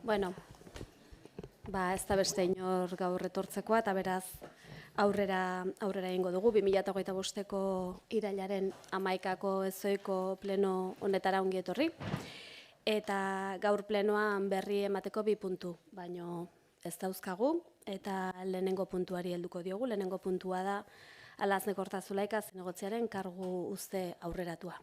Bueno, ez da beste inor gaur etortzekoa, eta beraz aurrera egingo dugu. 2025ko irailaren 11ko ezohiko pleno honetara ongi etorri. Eta gaur plenoan berri emateko 2 puntu, baino ez dauzkagu, eta lehenengo puntuari helduko diogu. Lehenengo puntua da Alazne Kortazulaika zinegotziaren kargu uzte aurreratua.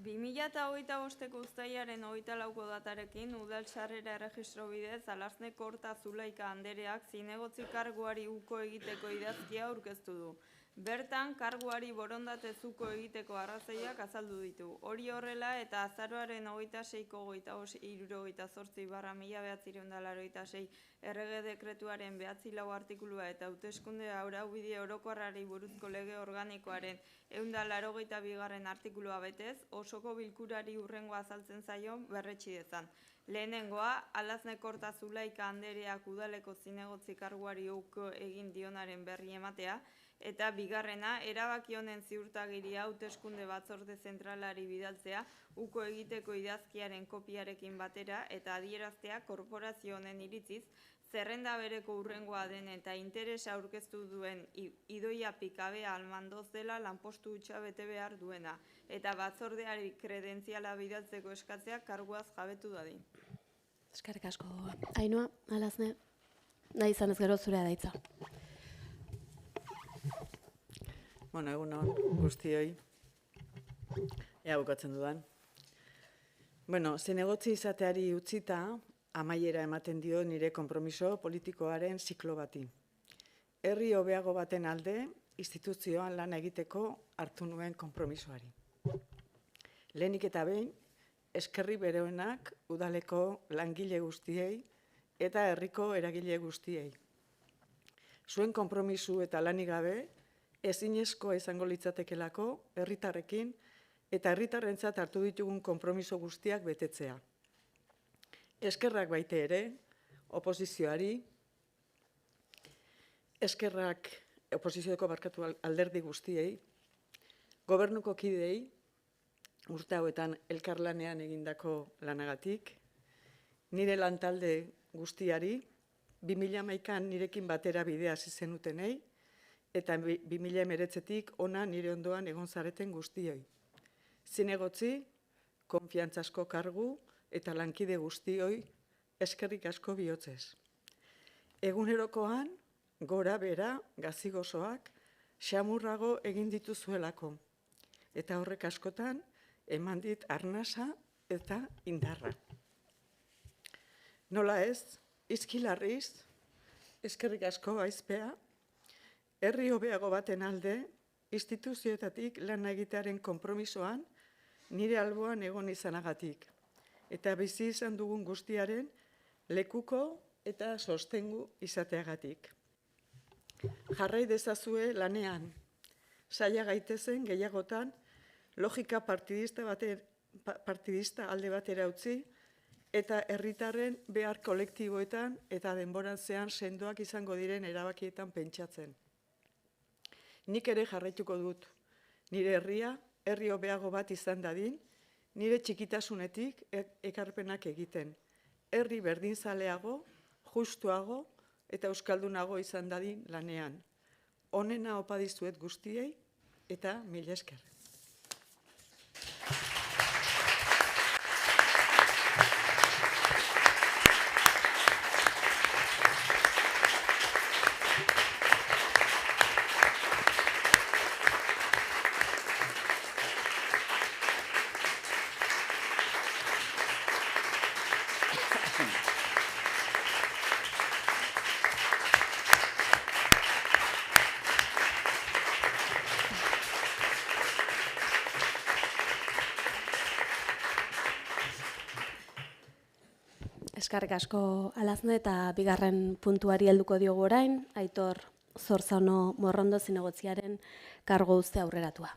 2025ko uztailaren 24ko datarekin udal sarrera erregistro bidez Alazne Kortazulaika andereak zinegotzi karguari uko egiteko idazkia aurkeztu du. Bertan, karguari borondatez uko egiteko arrazoiak azaldu ditu. Hori horrela eta azaroaren 26ko 28/1986 errege dekretuaren 94 artikulua eta hauteskunde araubide orokorrari buruzko lege organikoaren 182. artikulua betez, osoko bilkurari hurrengoa azaltzen zaio berretsi dezan. Lehenengoa, Alazne Kortazulaika andereak udaleko zinegotzi karguari uko egin dionaren berri ematea, eta bigarrena, erabaki honen ziurtagiria hauteskunde batzorde zentralari bidaltzea, uko egiteko idazkiaren kopiarekin batera eta adieraztea korporazio honen iritziz, zerrenda bereko hurrengoa den eta interesa aurkeztu duen Idoia Pikabea Almandoz dela lanpostu hutsa bete behar duena, eta batzordeari kredentziala bidaltzeko eskatzea karguaz jabetu dadin. Eskerrik asko, Ainhoa, Alazne, nahi izan ez gero zurea daitza. Bueno, egunon guztioi, ea bukatzen dudan. Bueno, zinegotzi izateari utzita, amaiera ematen dio nire konpromiso politikoaren ziklo bati. Herri hobeago baten alde, instituzioan lan egiteko hartu nuen konpromisoari. Lehenik eta behin, eskerri beroenak udaleko langile guztiei eta herriko eragile guztiei. Zuen konpromisu eta lanik gabe, ezinezkoa izango litzatekelako herritarrekin eta herritarrentzat hartu ditugun konpromiso guztiak betetzea. Eskerrak baite ere, oposizioari, eskerrak oposizioko barkatu alderdi guztiei, gobernuko kideei, urte hauetan elkarlanean egindako lanagatik, nire lantalde guztiari, 2011an nirekin batera bidea hasi zenutenei, eta 2019tik ona nire ondoan egon zareten guztioi. Zinegotzi, konfiantzazko kargu eta lankide guztioi eskerrik asko bihotzez. Egunerokoan, gora bera, gazigozoak, xamurrago egin dituzuelako. Eta horrek askotan, eman dit arnasa eta indarra. Nola ez, izkilarriz, eskerrik asko aizpea, herri hobeago baten alde, instituzioetatik lan egitearen konpromisoan, nire alboan egon izanagatik, eta bizi izan dugun guztiaren lekuko eta sostengu izateagatik. Jarrai dezazue lanean, saia gaitezen gehiagotan, logika partidista alde batera utzi, eta herritarren behar kolektiboetan eta denborantzean sendoak izango diren erabakietan pentsatzen. Nik ere jarraituko dut, nire herria, herri hobeago bat izan dadin, nire txikitasunetik ekarpenak egiten. Herri berdinzaleago, justuago eta euskaldunago izan dadin lanean. Honena opa dizuet guztiei eta mila esker. Eskerrik asko, Alazne, eta bigarren puntuari helduko diogu orain, Aitor Zorzano Morrondo zinegotziaren kargu uzte aurreratua.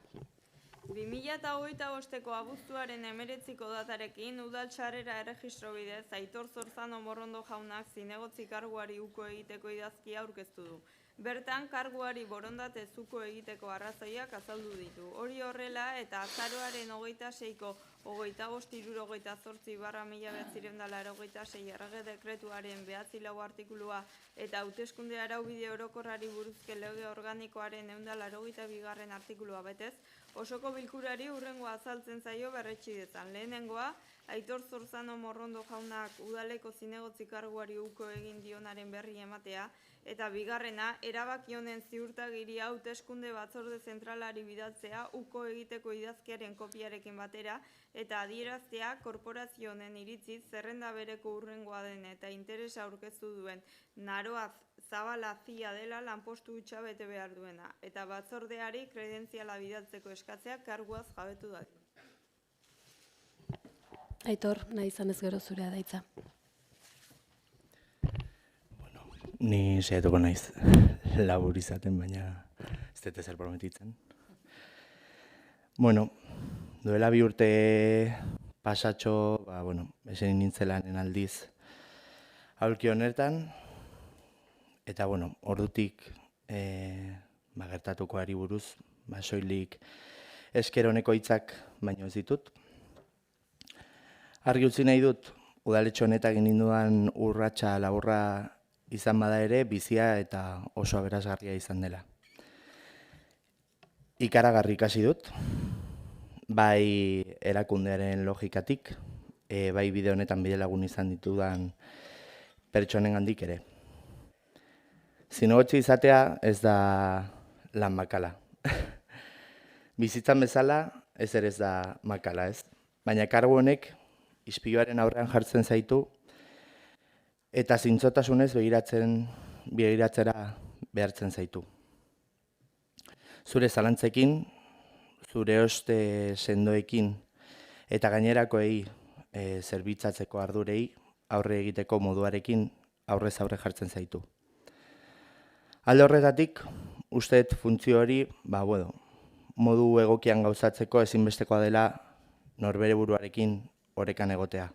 2025ko abuztuaren 19ko datarekin udal sarrera erregistro bidez Aitor Zorzano Morrondo jaunak zinegotzi karguari uko egiteko idazkia aurkeztu du. Bertan, karguari borondatez uko egiteko arrazoiak azaldu ditu. Hori horrela eta azaroaren 26ko 25/1988/1986 errege dekretuaren 9 artikulua eta hauteskunde araubide orokorrari buruzko lege organikoaren 182. artikulua betez, osoko bilkurari hurrengoa azaltzen zaio berretsi dezan. Lehenengoa, Aitor Zorzano Morrondo jaunak udaleko zinegotzi karguari uko egin dionaren berri ematea, eta bigarrena, erabaki honen ziurtagiria hauteskunde batzorde zentralari bidaltzea uko egiteko idazkiaren kopiarekin batera, eta adieraztea korporazio honen iritziz zerrenda bereko hurrengoa den eta interesa aurkeztu duen Naroa Zabala Zia dela lanpostu hutsa bete behar duena, eta batzordeari kredentziala bidaltzeko eskatzea karguaz jabetu da. Aitor, nahi izan ez gero zurea da hitza. Ni saiatuko naiz labur izaten, baina ez dut ezer prometitzen. Bueno, duela 2 urte pasatxo, esan nintzelan aldiz aulki honetan, eta ordutik gertatukoari buruz, soilik esker honeko hitzak baino ez ditut. Argi utzi nahi dut, udaletxo honetan egin ninduan urratsa laburra izan bada ere, bizia eta oso aberasgarria izan dela. Ikaragarri ikasi dut, bai erakundearen logikatik, bai bide honetan bidelagun izan ditudan pertsonengandik ere. Zinegotzi izatea ez da lan makala. Bizitzan bezala ez ere ez da makala, ez? Baina kargu honek ispiluaren aurrean jartzen zaitu eta zintzotasunez begiratzera behartzen zaitu. Zure zalantzekin, zure oste sendoekin eta gainerakoei zerbitzatzeko ardurei aurre egiteko moduarekin aurrez aurre jartzen zaitu. Alde horretatik, uste dut funtzio hori, modu egokian gauzatzeko ezinbestekoa dela norbere buruarekin orekan egotea.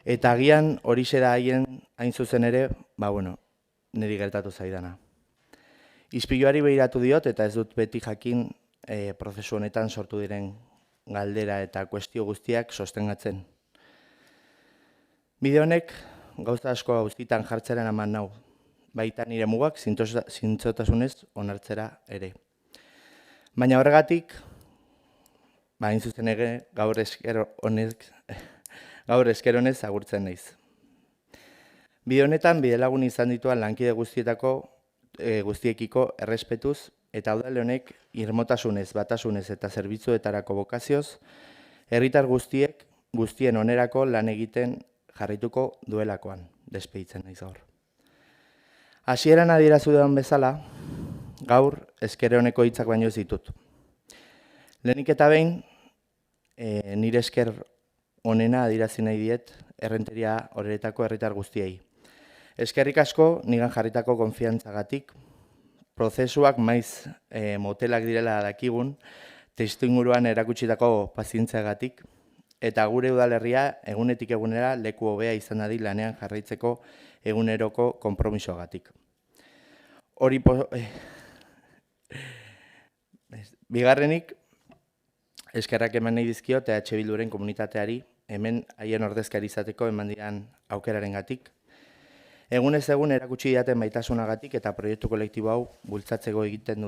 Eta agian horixe da hain zuzen ere, niri gertatu zaidana. Ispiluari begiratu diot eta ez dut beti jakin prozesu honetan sortu diren galdera eta kuestio guztiak sostengatzen. Bide honek gauza asko guztietan jartzeren eman nau, baita nire mugak zintzotasunez onartzera ere. Baina horregatik, hain zuzen ere gaur esker honez agurtzen naiz. Bide honetan bidelagun izan dituan lankide guztiekiko errespetuz eta udal honek irmotasunez, batasunez eta zerbitzuetarako bokazioz herritar guztien onerako lan egiten jarrituko duelakoan, despeditzen naiz gaur. Hasieran adierazu dudan bezala, gaur esker honeko hitzak baino ez ditut. Lehenik eta behin, nire esker honena adierazi nahi diet errenteria horretako herritar guztiei. Eskerrik asko nigan jarritako konfiantzagatik, prozesuak maiz motelak direla dakigun, testuinguruan erakutsitako pazientziagatik, eta gure udalerria egunetik egunera leku hobea izan dadin lanean jarraitzeko eguneroko konpromisoagatik. Bigarrenik, eskerrak eman nahi dizkiot EH Bilduren komunitateari hemen haien ordezkari izateko eman diran aukerarengatik. Egunez egun erakutsi didaten baitasunagatik eta proiektu kolektibo hau bultzatzeko egiten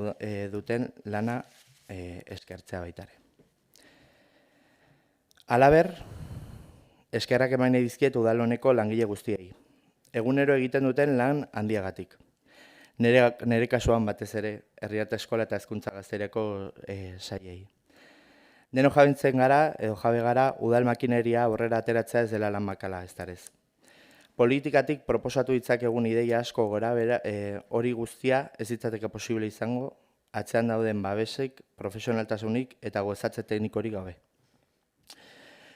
duten lana eskertzea baitare. Halaber, eskerrak eman nahi dizkiet udal honeko langile guztiei. Egunero egiten duten lan handiagatik. Nire kasuan batez ere, herriarte eskola eta hezkuntza gaztereko saiei. Deno jabentzen gara, edo jabe gara, udal makineria aurrera ateratzea ez dela lan makala ez darez. Politikatik proposatu ditzakegun ideia asko gora hori guztia ez ditzateke posible izango, atzean dauden babesek, profesionaltasunik eta gozatze teknikorik gabe.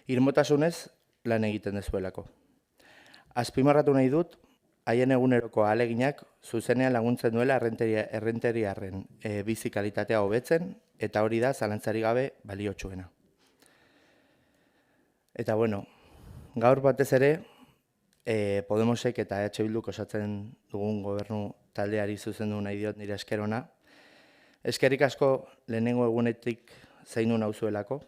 Irmotasunez lan egiten dezuelako. Azpimarratu nahi dut, haien eguneroko ahaleginak zuzenean laguntzen duela errenteriarren bizi kalitatea hobetzen, eta hori da zalantzari gabe baliotsuena. Eta gaur batez ere, Podemosek eta EH Bilduk osatzen dugun gobernu taldeari zuzendu nahi diot nire esker ona. Eskerrik asko lehenengo egunetik zaindu nauzuelako.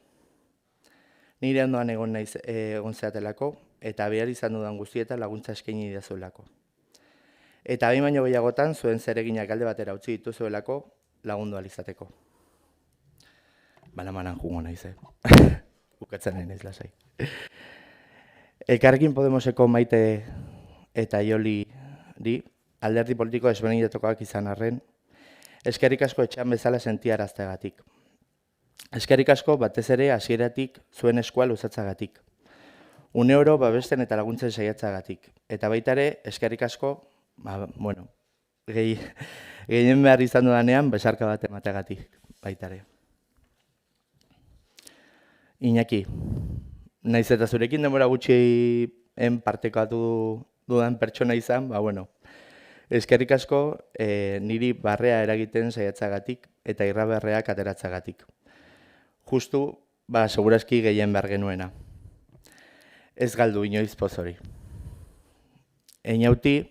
Nire ondoan egon zeatelako, eta behar izan dudan guztietan laguntza eskaini didazuelako. Eta behin baino gehiagotan zuen zereginak alde batera utzi dituzuelako lagundu ahal izateko. Balamanan jungo naiz, bukatzen naiz lasai. Elkarrekin Podemoseko Maite eta Joliri alderdi politiko ezberdinetakoak izan arren, eskerrik asko etxean bezala sentiarazteagatik. Eskerrik asko batez ere hasieratik zuen eskua luzatzagatik. Une oro babesten eta laguntzen saiatzagatik. Eta baita ere, eskerrik asko, gehien behar izan dudanean, besarka bat emateagatik baita ere. Iñaki, naiz eta zurekin denbora gutxien partekatu dudan pertsona izan, eskerrik asko niri barrea eragiten saiatzagatik eta irrabarreak ateratzagatik. Justu, segurazki gehien behar genuena. Ez galdu inoiz poz hori. Einauti,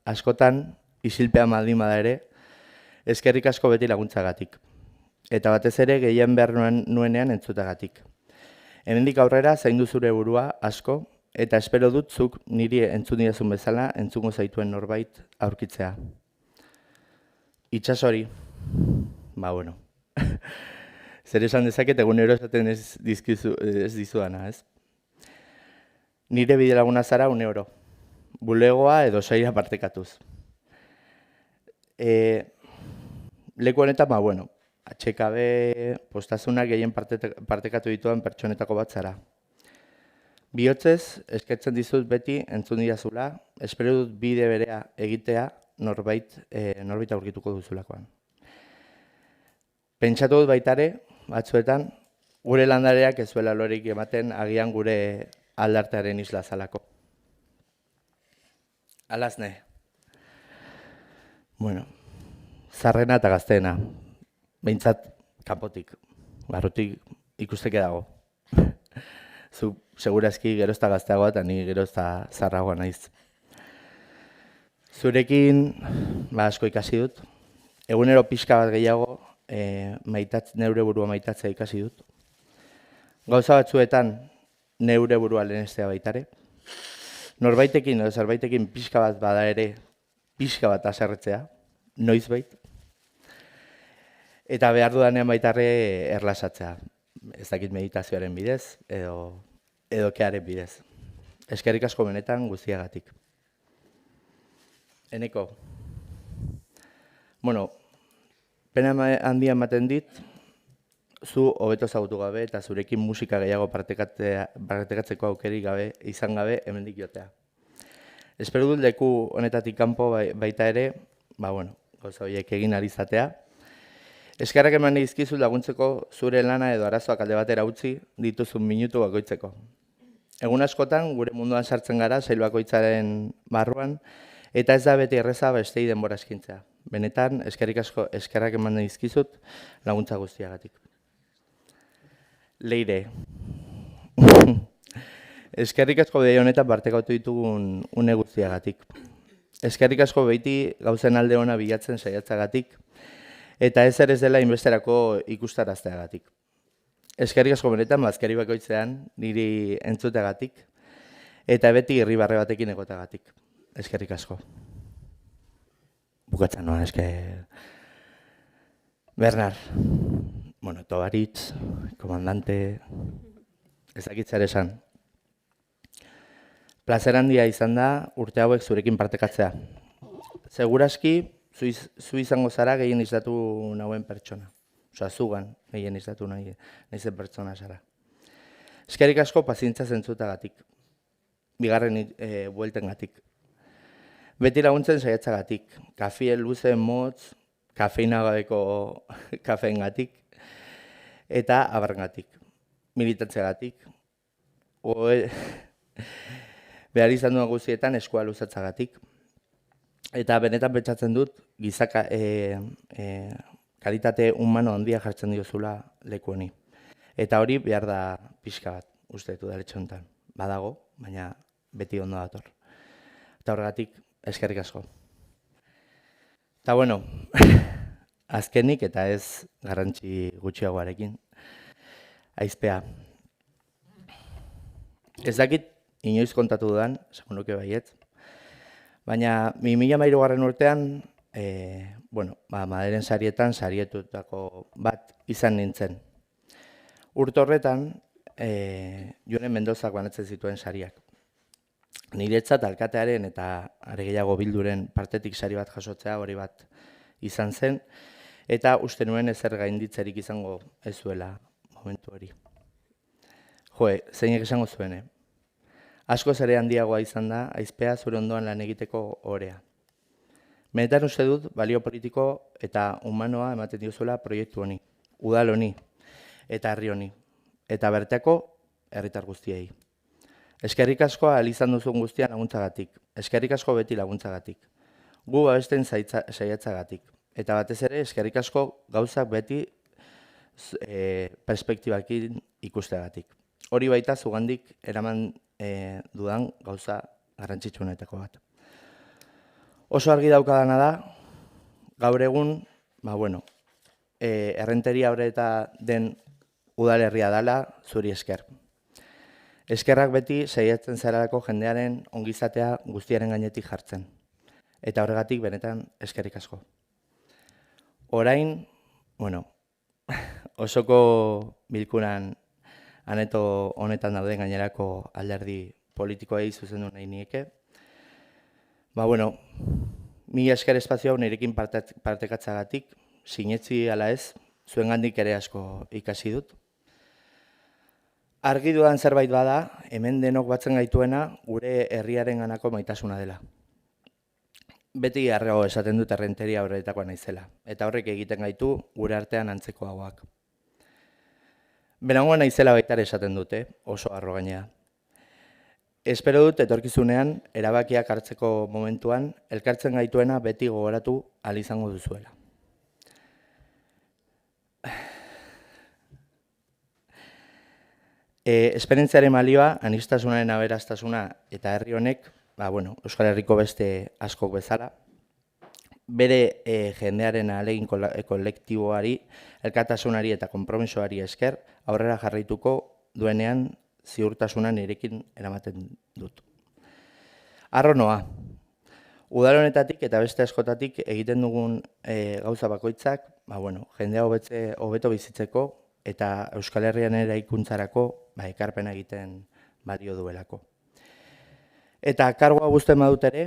askotan, isilpean baldin bada ere, eskerrik asko beti laguntzagatik. Eta batez ere gehien behar nuenean entzutagatik. Hemendik aurrera zaindu zure burua asko, eta espero dut zuk niri entzun didazun bezala entzungo zaituen norbait aurkitzea. Itsasori, zer esan dezaket egunero esaten ez dizudana, ez? Nire bide laguna zara une oro, bulegoa edo saira partekatuz. Leku honetan, atxekabe postasunak gehien partekatu dituan pertsonetako bat zara. Bihotzez, eskertzen dizut beti entzun didazula, espero dut bide berea egitea norbait aurkituko duzulakoan. Pentsatu dut baitare, batzuetan, gure landareak ez zuela lorik ematen agian gure aldartearen isla zalako. Alazne. Zarrena eta gazteena. Behintzat, kanpotik, barrutik ikusteke dago. Zu, segurazki gero ez da gazteagoa eta ni gero ez da zarragoa naiz. Zurekin, asko ikasi dut. Egunero pixka bat gehiago, neure burua maitatzea ikasi dut. Gauza batzuetan, neure burua lehenestea baitare. Norbaitekin edo zerbaitekin pixka bat bada ere, pixka bat aserretzea, noizbait. Eta behar dudanean baitarre erlasatzea. Ez dakit meditazioaren bidez, edo kearen bidez. Eskerrik asko benetan guztiagatik. Eneko. Pena handia ematen dit, zu hobeto ezagutu gabe eta zurekin musika gehiago partekatzeko aukerik gabe, izan gabe, hemendik jotea. Espero dut leku honetatik kanpo baita ere, gauza horiek egin ahal izatea. Eskerrak eman dizkizut laguntzeko zure lana edo arazoak alde batera utzi dituzun minutu bakoitzeko. Egun askotan gure munduan sartzen gara sail bakoitzaren barruan eta ez da beti erreza bestei denbora eskintzea. Benetan, eskerrak eman dizkizut laguntza guztiagatik. Leire. Eskerrik asko bide honetan partekatu ditugun une guztiagatik. Eskerrik asko beti gauzen alde ona bilatzen saiatzagatik eta ez dela inbesterako ikustarazteagatik. Eskerrik asko benetan bazkari bakoitzean niri entzuteagatik eta beti irribarre batekin egoteagatik. Eskerrik asko. Bukatzen noa, Bernard, Tobaritz, komandante, ez dakit zer esan. Plazer handia izan da urte hauek zurekin partekatzea. Segurazki, zu izango zara gehien izatu nauen pertsona. Osa, zugan gehien izatu naizen pertsona zara. Eskerrik asko pazientza zentzutagatik, bigarren bueltengatik. Beti laguntzen saiatzagatik, kafie luze motz, kafeina gabeko kafeengatik, eta abarrengatik, militantzeagatik. Behar izan duen guztietan eskua luzatzagatik. Eta benetan pentsatzen dut, gizaka kalitate humano handia jartzen diozula leku honi. Eta hori behar da pixka bat, uste dut udaletxe honetan. Badago, baina beti ondo dator. Eta horregatik, eskerrik asko. Eta azkenik eta ez garrantzi gutxiagoarekin. Aizpea. Ez dakit inoiz kontatu dudan, esango nuke baietz, baina 2013 urtean, Madelen sarietan sarietutako bat izan nintzen. Urte horretan, Jone Mendozak banatzen zituen sariak. Niretzat alkatearen eta are gehiago Bilduren partetik sari bat jasotzea hori bat izan zen, eta uste nuen ezer gainditzerik izango ez zuela momentu hori. Zeinek esango zuen, askoz ere handiagoa izan da, Aizpea zure ondoan lan egiteko orea. Benetan uste dut, balio politiko eta humanoa ematen diozuela proiektu honi, udal honi, eta herri honi, eta bertako herritar guztiei. Eskerrik asko ahal izan duzun guztian laguntzagatik, eskerrik asko beti laguntzagatik, gu babesten saiatzagatik, eta batez ere eskerrik asko gauzak beti perspektibakin ikusteagatik. Hori baita zugandik eraman dudan gauza garrantzitsuenetako bat. Oso argi daukadana da, gaur egun, Errenteria Aurreta den udalerria dela zuri esker. Eskerrak beti saiatzen zarelako jendearen ongizatea guztiaren gainetik jartzen. Eta horregatik benetan eskerrik asko. Orain, osoko bilkuran aneto honetan dauden gainerako alderdi politikoei zuzendu nahi nieke. Mila esker espazio hau nirekin partekatzagatik, sinetzi ala ez, zuengandik ere asko ikasi dut. Argi dudan zerbait bada, hemen denok batzen gaituena gure herriaren ganako maitasuna dela. Beti arrego esaten dut Errenteria Aurretakoa naizela, eta horrek egiten gaitu gure artean antzeko hauak. Berangoa naizela baita ere esaten dute, oso harro gainea. Espero dut etorkizunean erabakiak hartzeko momentuan elkartzen gaituena beti gogoratu ahal izango duzuela. Esperientziaren balioa, aniztasunaren aberastasuna eta herri honek, Euskal Herriko beste askok bezala, bere jendearen ahalegin kolektiboari, elkartasunari eta konpromisoari esker, aurrera jarraituko duenean ziurtasuna nirekin eramaten dut. Harro noa, udal honetatik eta beste askotatik egiten dugun gauza bakoitzak, jendea hobeto bizitzeko eta Euskal Herrian eraikuntzarako ekarpena egiten balio duelako. Eta kargoa guztien badut ere,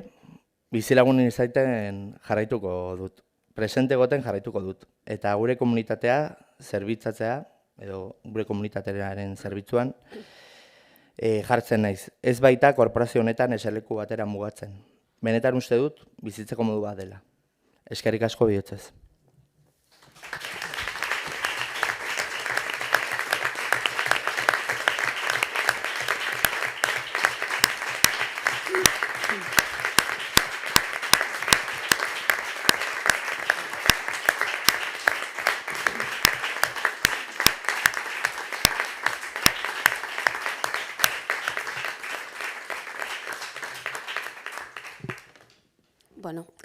bizilagun izaiten jarraituko dut, presente egoten jarraituko dut. Eta gure komunitatea zerbitzatzea, edo gure komunitatearen zerbitzuan, jartzen naiz. Ez baita korporazio honetan eserleku batera mugatzen. Benetan uste dut, bizitzeko modu bat dela. Eskerrik asko bihotzez.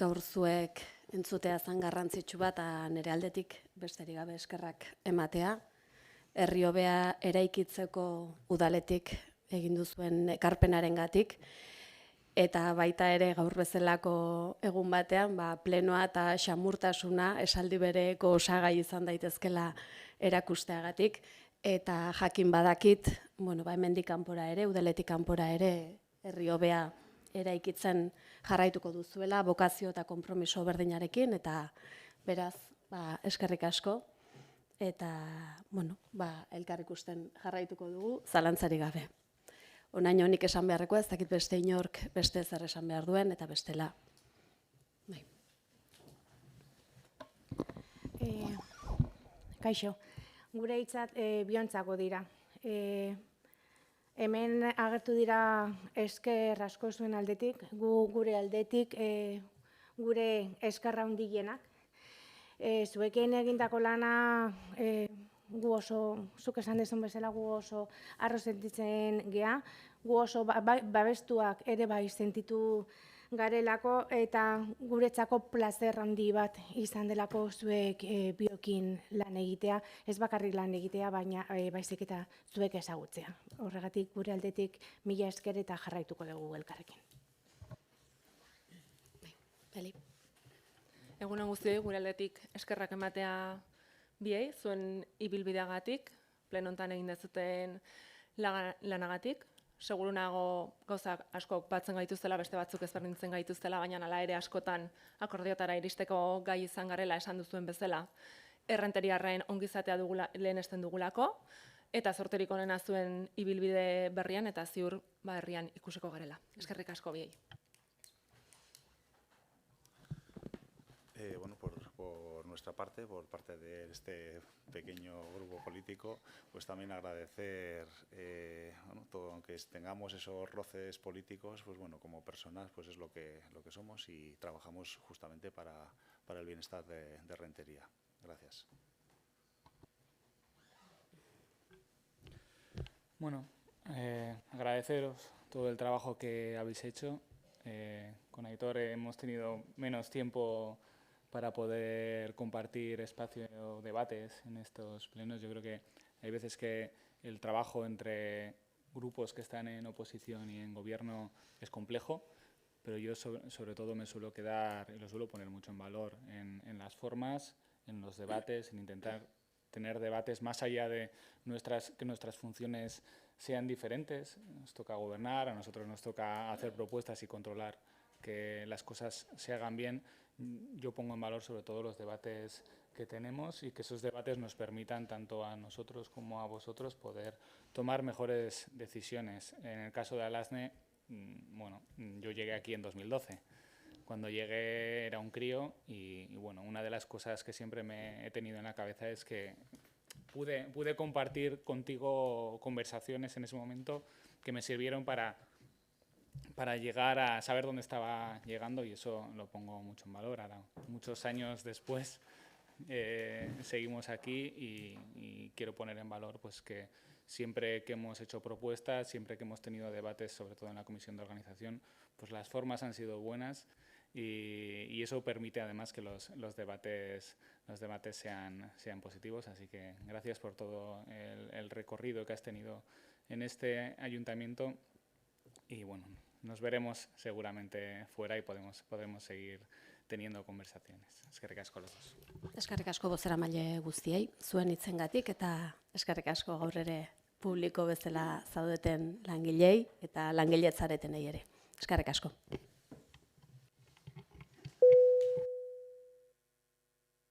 Gaur zuek entzutea zen garrantzitsu bat, eta nire aldetik besterik gabe eskerrak ematea. Herri hobea eraikitzeko udaletik egin duzuen ekarpenarengatik, eta baita ere gaur bezalako egun batean, plenoa eta xamurtasuna esaldi bereko osagai izan daitezkela erakusteagatik, eta jakin badakit, hemendik kanpora ere, udaletik kanpora ere, herri hobea eraikitzen jarraituko duzuela, bokazio eta konpromiso berdinarekin, eta beraz, eskerrik asko, eta, elkar ikusten jarraituko dugu, zalantzari gabe. Onaino nik esan beharrekoa, ez dakit beste inork beste zer esan behar duen, eta bestela. Kaixo, gure hitzak biontzako dira. Hemen agertu dira esker asko zuen aldetik, gure aldetik, gure eskerra hundienak. Zuekin egindako lana, gu oso, zuk esan dezun bezala, gu oso arro sentitzen gea, gu oso babestuak ere bai sentitu garelako eta guretzako plazer handi bat izan delako zuek biokin lan egitea, ez bakarrik lan egitea, baina baizik eta zuek ezagutzea. Horregatik gure aldetik mila esker eta jarraituko dugu elkarrekin. Beli. Egunon guztioi, gure aldetik eskerrak ematea biei, zuen ibilbideagatik, plenontan egin dezuten lanagatik. Seguru nago gauzak asko batzen gaituztela, beste batzuk ezberdintzen gaituztela, baina hala ere askotan akordiotara iristeko gai izan garela esan duzuen bezala. Errenteriarren ongizatea lehenesten dugulako, eta zorterik onena zuen ibilbide berrian eta ziur herrian ikusiko garela. Eskerrik asko biei. Bueno, por nuestra parte, por parte de este pequeño grupo político, pues también agradecer, bueno, todo, aunque tengamos esos roces políticos, pues bueno, como personas, pues es lo que somos y trabajamos justamente para el bienestar de Rentería. Gracias. Bueno, agradeceros todo el trabajo que habéis hecho. Con Aitor hemos tenido menos tiempo para poder compartir espacio o debates en estos plenos. Yo creo que hay veces que el trabajo entre grupos que están en oposición y en gobierno es complejo, pero yo sobre todo me suelo quedar y lo suelo poner mucho en valor en las formas, en los debates, en intentar tener debates más allá de que nuestras funciones sean diferentes. Nos toca gobernar, a nosotros nos toca hacer propuestas y controlar que las cosas se hagan bien. Yo pongo en valor sobre todo los debates que tenemos y que esos debates nos permitan tanto a nosotros como a vosotros poder tomar mejores decisiones. En el caso de Alasne, bueno, yo llegué aquí en 2012. Cuando llegué era un crío y bueno, una de las cosas que siempre me he tenido en la cabeza es que pude compartir contigo conversaciones en ese momento que me sirvieron para llegar a saber dónde estaba llegando, y eso lo pongo mucho en valor. Ahora, muchos años después, seguimos aquí y quiero poner en valor pues, que siempre que hemos hecho propuestas, siempre que hemos tenido debates, sobre todo en la comisión de organización, pues las formas han sido buenas y eso permite además que los debates sean positivos. Así que gracias por todo el recorrido que has tenido en este ayuntamiento y bueno, nos veremos seguramente fuera y podemos seguir teniendo conversaciones. Eskerrik asko los dos. Eskerrik asko bozeramaile guztiei, zuen hitzengatik eta eskerrik asko gaur ere publiko bezala zaudeten langilei eta langiletzaretenei ere. Eskerrik asko.